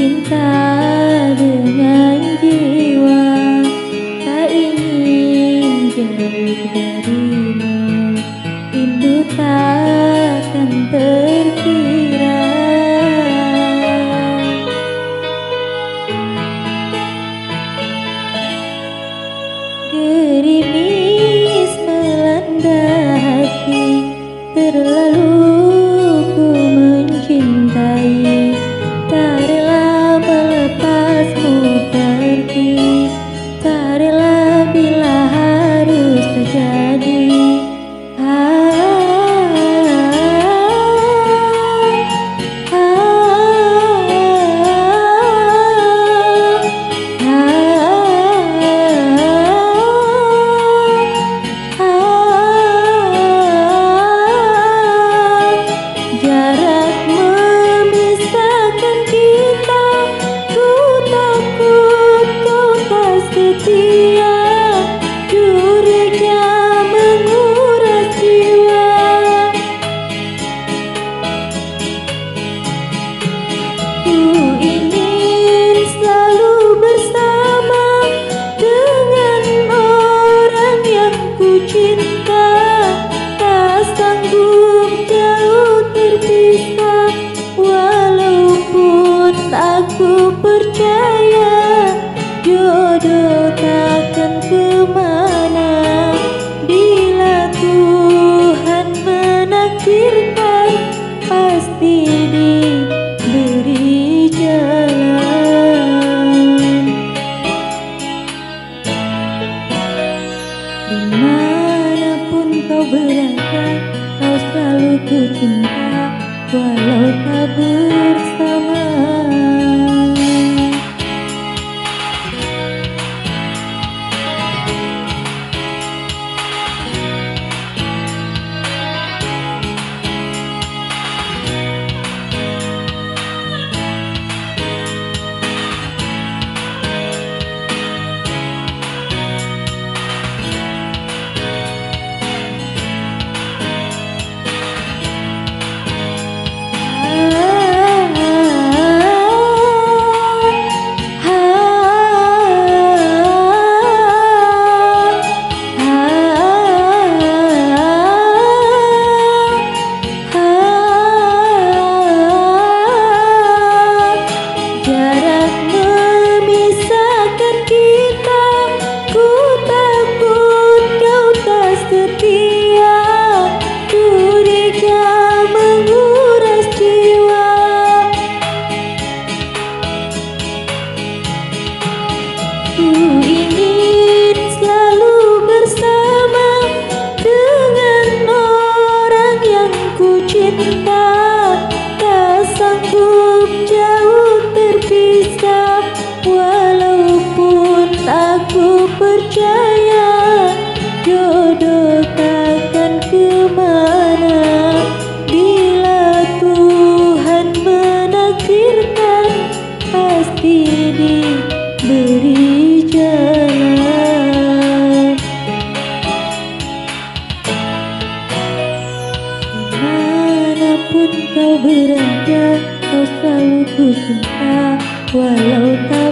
cinta dengan jiwa, tak ingin jauh darimu, rindu takkan terkira. Gerimis melanda hati, terlalu ku mencintai, tak rela melepasmu pergi, tak rela bila harus terjadi. Jarak memisahkan kita, ku takut kau tak setia, curiga menguras jiwa. Ku ingin selalu bersama dengan orang yang ku cinta, tak sanggup jauh terpisah, walaupun aku percaya jodoh takkan kemana. Bila Tuhan menakdirkan, pasti diberi jalan. Dimanapun kau berada, kau selalu ku cinta, walau tak bersama. Jarak memisahkan kita, ku takut kau tak setia, curiga menguras jiwa. Ku ingin selalu bersama dengan orang yang ku cinta, tak sanggup jauh terpisah, walaupun aku percaya jodoh takkan kemana. Bila Tuhan menakdirkan, pasti diberi jalan. Dimanapun kau berada, kau selalu ku cinta, walau tak